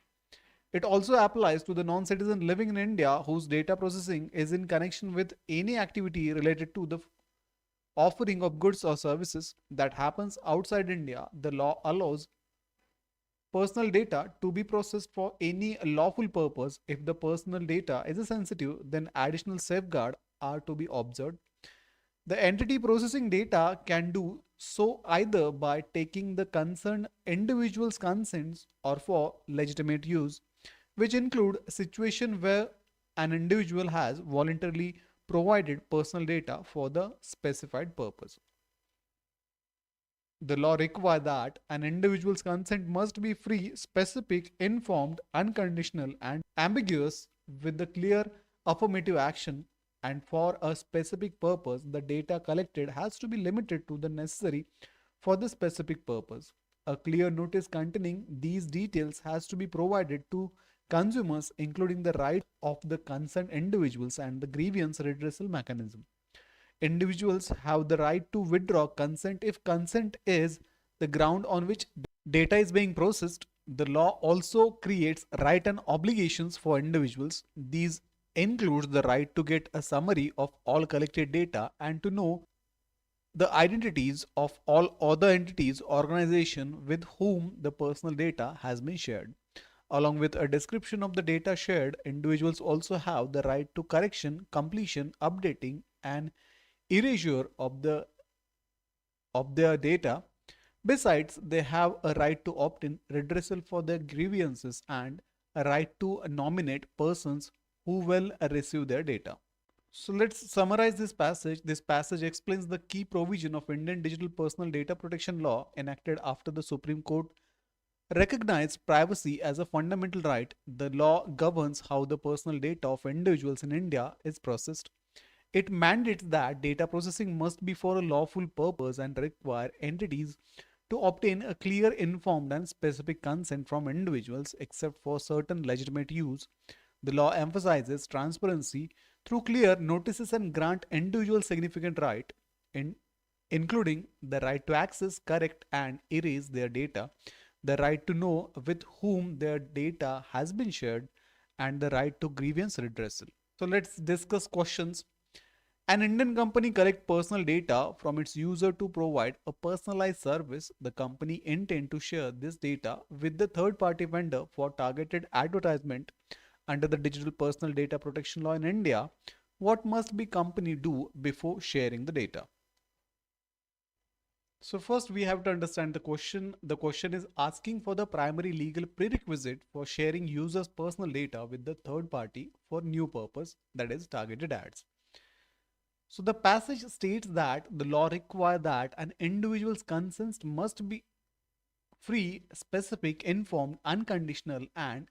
It also applies to the non-citizen living in India whose data processing is in connection with any activity related to the offering of goods or services that happens outside India. The law allows personal data to be processed for any lawful purpose. If the personal data is sensitive, then additional safeguards are to be observed. The entity processing data can do so either by taking the concerned individual's consents or for legitimate use, which include a situation where an individual has voluntarily provided personal data for the specified purpose. The law requires that an individual's consent must be free, specific, informed, unconditional, and ambiguous with the clear affirmative action, and for a specific purpose. The data collected has to be limited to the necessary for the specific purpose. A clear notice containing these details has to be provided to consumers, including the right of the concerned individuals and the grievance redressal mechanism. Individuals have the right to withdraw consent if consent is the ground on which data is being processed. The law also creates rights and obligations for individuals. These include the right to get a summary of all collected data and to know the identities of all other entities, organizations with whom the personal data has been shared. Along with a description of the data shared, individuals also have the right to correction, completion, updating, and erasure of their data. Besides, they have a right to obtain redressal for their grievances and a right to nominate persons who will receive their data. So let's summarize this passage. This passage explains the key provision of Indian Digital Personal Data Protection Law enacted after the Supreme Court recognized privacy as a fundamental right. The law governs how the personal data of individuals in India is processed. It mandates that data processing must be for a lawful purpose and require entities to obtain a clear, informed, and specific consent from individuals, except for certain legitimate use. The law emphasizes transparency through clear notices and grant individuals significant right, including the right to access, correct, and erase their data, the right to know with whom their data has been shared, and the right to grievance redressal. So let's discuss questions. An Indian company collects personal data from its user to provide a personalized service. The company intends to share this data with the third-party vendor for targeted advertisement under the Digital Personal Data Protection Law in India. What must the company do before sharing the data? So first we have to understand the question. The question is asking for the primary legal prerequisite for sharing users' personal data with the third party for new purpose, that is targeted ads. So the passage states that the law requires that an individual's consent must be free, specific, informed, unconditional, and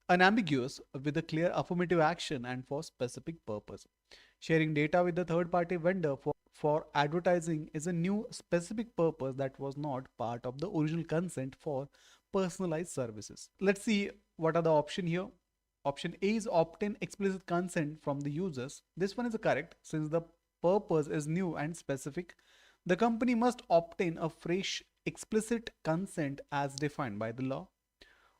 unambiguous with a clear affirmative action and for specific purpose. Sharing data with the third party vendor for advertising is a new specific purpose that was not part of the original consent for personalized services. Let's see what are the options here. Option A is obtain explicit consent from the users. This one is correct since the purpose is new and specific. The company must obtain a fresh explicit consent as defined by the law.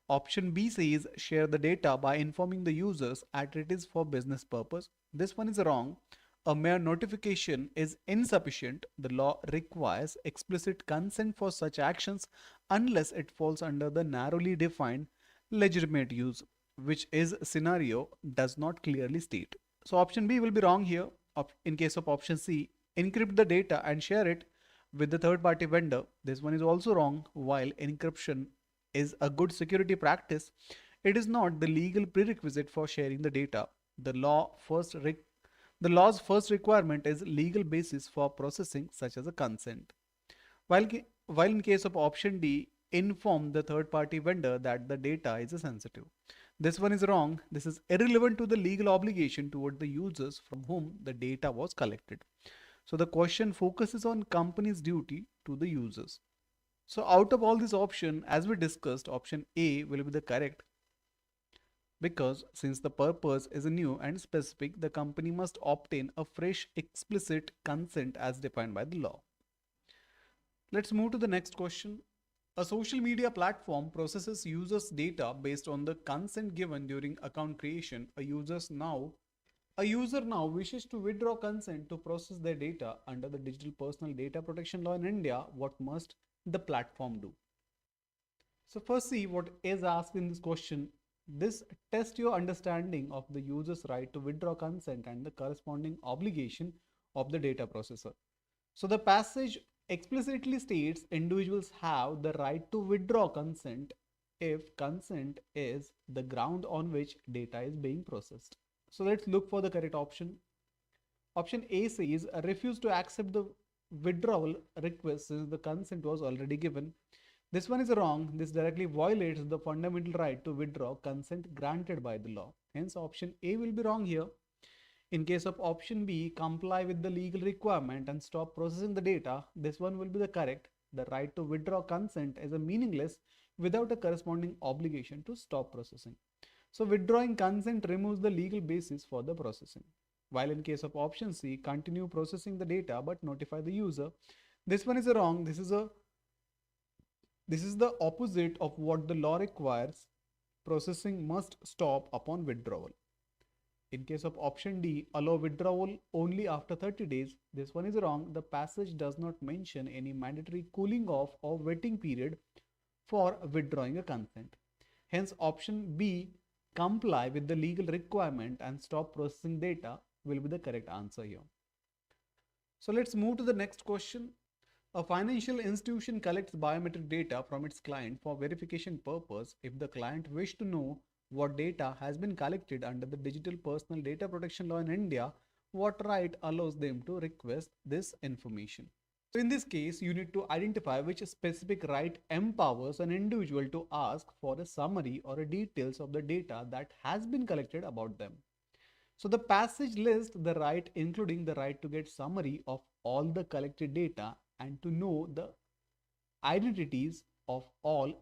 Option B says share the data by informing the users that it is for business purpose. This one is wrong. A mere notification is insufficient. The law requires explicit consent for such actions unless it falls under the narrowly defined legitimate use. which is scenario, does not clearly state. So option B will be wrong here. In case of option C, encrypt the data and share it with the third party vendor. This one is also wrong. While encryption is a good security practice, it is not the legal prerequisite for sharing the data. The law's first requirement is legal basis for processing, such as a consent. While in case of option D, inform the third party vendor that the data is sensitive. This one is wrong. This is irrelevant to the legal obligation toward the users from whom the data was collected. So the question focuses on company's duty to the users. So out of all these options, as we discussed, option A will be the correct, because since the purpose is new and specific, the company must obtain a fresh explicit consent as defined by the law. Let's move to the next question. A social media platform processes users' data based on the consent given during account creation. A user now wishes to withdraw consent to process their data under the Digital Personal Data Protection Law in India. What must the platform do? So first see what is asked in this question. This tests your understanding of the user's right to withdraw consent and the corresponding obligation of the data processor. So the passage explicitly states individuals have the right to withdraw consent if consent is the ground on which data is being processed. So let's look for the correct option. Option A says refuse to accept the withdrawal request since the consent was already given. This one is wrong. This directly violates the fundamental right to withdraw consent granted by the law. Hence option A will be wrong here. In case of option B, comply with the legal requirement and stop processing the data, this one will be the correct. The right to withdraw consent is a meaningless without a corresponding obligation to stop processing. So withdrawing consent removes the legal basis for the processing. While in case of option C, continue processing the data but notify the user. This one is wrong. This is the opposite of what the law requires. Processing must stop upon withdrawal. In case of option D, allow withdrawal only after 30 days. This one is wrong. The passage does not mention any mandatory cooling off or waiting period for withdrawing a consent. Hence option B, comply with the legal requirement and stop processing data, will be the correct answer here. So let's move to the next question. A financial institution collects biometric data from its client for verification purpose. If the client wishes to know what data has been collected under the Digital Personal Data Protection Law in India, what right allows them to request this information? So in this case, you need to identify which specific right empowers an individual to ask for a summary or a details of the data that has been collected about them. So the passage lists the right, including the right to get summary of all the collected data and to know the identities of all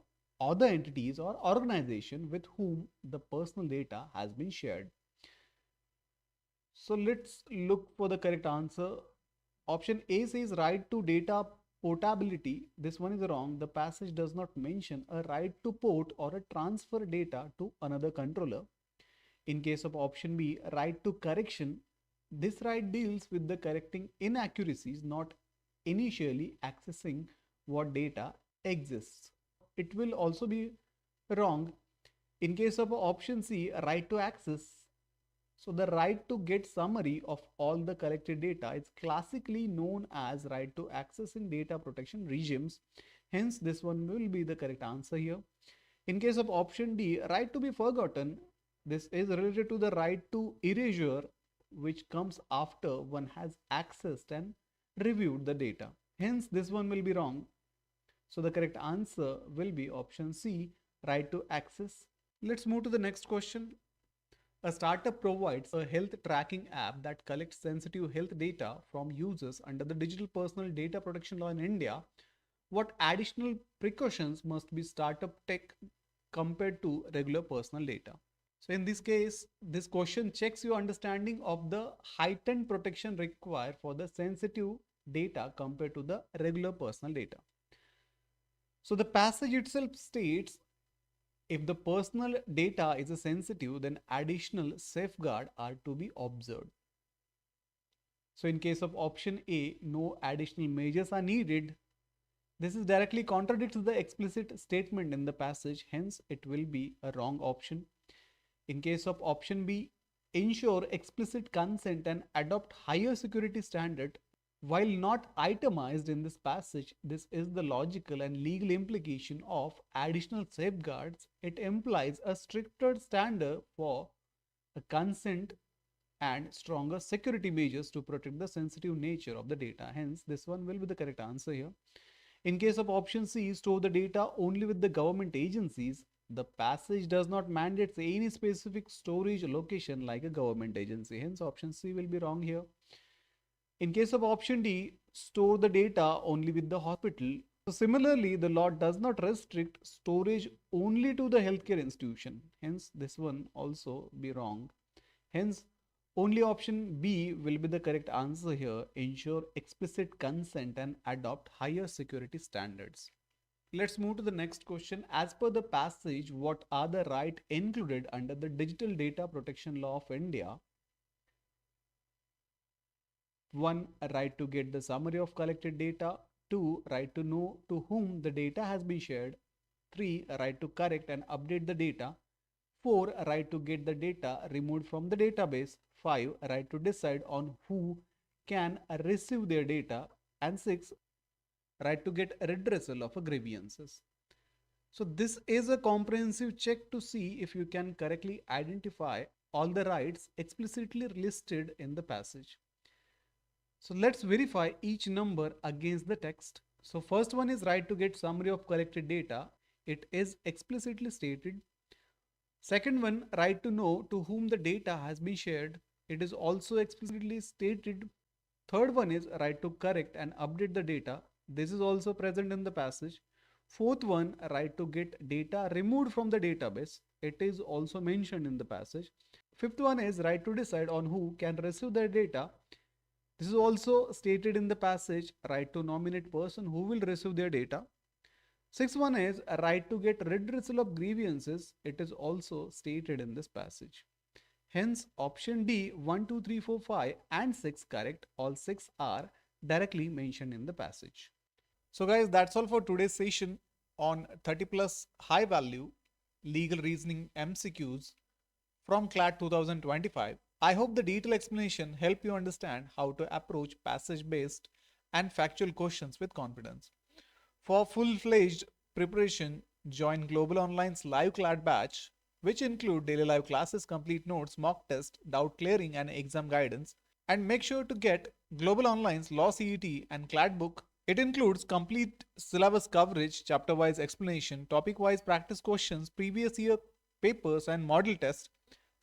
other entities or organization with whom the personal data has been shared. So let's look for the correct answer. Option A says right to data portability. This one is wrong. The passage does not mention a right to port or a transfer data to another controller. In case of option B, right to correction, this right deals with the correcting inaccuracies, not initially accessing what data exists. It will also be wrong. In case of option C, right to access, so the right to get summary of all the collected data is classically known as right to access in data protection regimes. Hence, this one will be the correct answer here. In case of option D, right to be forgotten, this is related to the right to erasure, which comes after one has accessed and reviewed the data. Hence, this one will be wrong. So the correct answer will be option C, right to access. Let's move to the next question. A startup provides a health tracking app that collects sensitive health data from users under the Digital Personal Data Protection Law in India. What additional precautions must be startup tech compared to regular personal data? So in this case, this question checks your understanding of the heightened protection required for the sensitive data compared to the regular personal data. So the passage itself states, if the personal data is sensitive, then additional safeguards are to be observed. So in case of option A, no additional measures are needed. This is directly contradicts the explicit statement in the passage, hence it will be a wrong option. In case of option B, ensure explicit consent and adopt higher security standard. While not itemized in this passage, this is the logical and legal implication of additional safeguards. It implies a stricter standard for a consent and stronger security measures to protect the sensitive nature of the data. Hence, this one will be the correct answer here. In case of option C, store the data only with the government agencies. The passage does not mandate any specific storage location like a government agency. Hence, option C will be wrong here. In case of option D, store the data only with the hospital. So similarly, the law does not restrict storage only to the healthcare institution. Hence, this one also be wrong. Hence, only option B will be the correct answer here. Ensure explicit consent and adopt higher security standards. Let's move to the next question. As per the passage, what are the rights included under the Digital Data Protection Law of India? 1. A right to get the summary of collected data. 2. Right to know to whom the data has been shared. 3. A right to correct and update the data. 4. A right to get the data removed from the database. 5. A right to decide on who can receive their data. And 6. Right to get redressal of grievances. So this is a comprehensive check to see if you can correctly identify all the rights explicitly listed in the passage. So let's verify each number against the text. So first one is right to get summary of collected data. It is explicitly stated. Second one, right to know to whom the data has been shared. It is also explicitly stated. Third one is right to correct and update the data. This is also present in the passage. Fourth one, right to get data removed from the database. It is also mentioned in the passage. Fifth one is right to decide on who can receive the data. This is also stated in the passage. Right to nominate person who will receive their data. Sixth one is a right to get redressal of grievances. It is also stated in this passage. Hence, option D, 1, 2, 3, 4, 5 and 6 correct. All 6 are directly mentioned in the passage. So guys, that's all for today's session on 30 plus high value legal reasoning MCQs from CLAT 2025. I hope the detailed explanation helped you understand how to approach passage based and factual questions with confidence. For full-fledged preparation, join Global Online's live CLAT batch, which include daily live classes, complete notes, mock test, doubt clearing and exam guidance. And make sure to get Global Online's Law CET and CLAT book. It includes complete syllabus coverage, chapter-wise explanation, topic-wise practice questions, previous year papers and model tests,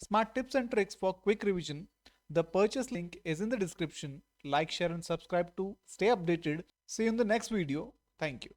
smart tips and tricks for quick revision. The purchase link is in the description. Like, share and subscribe to stay updated. See you in the next video. Thank you.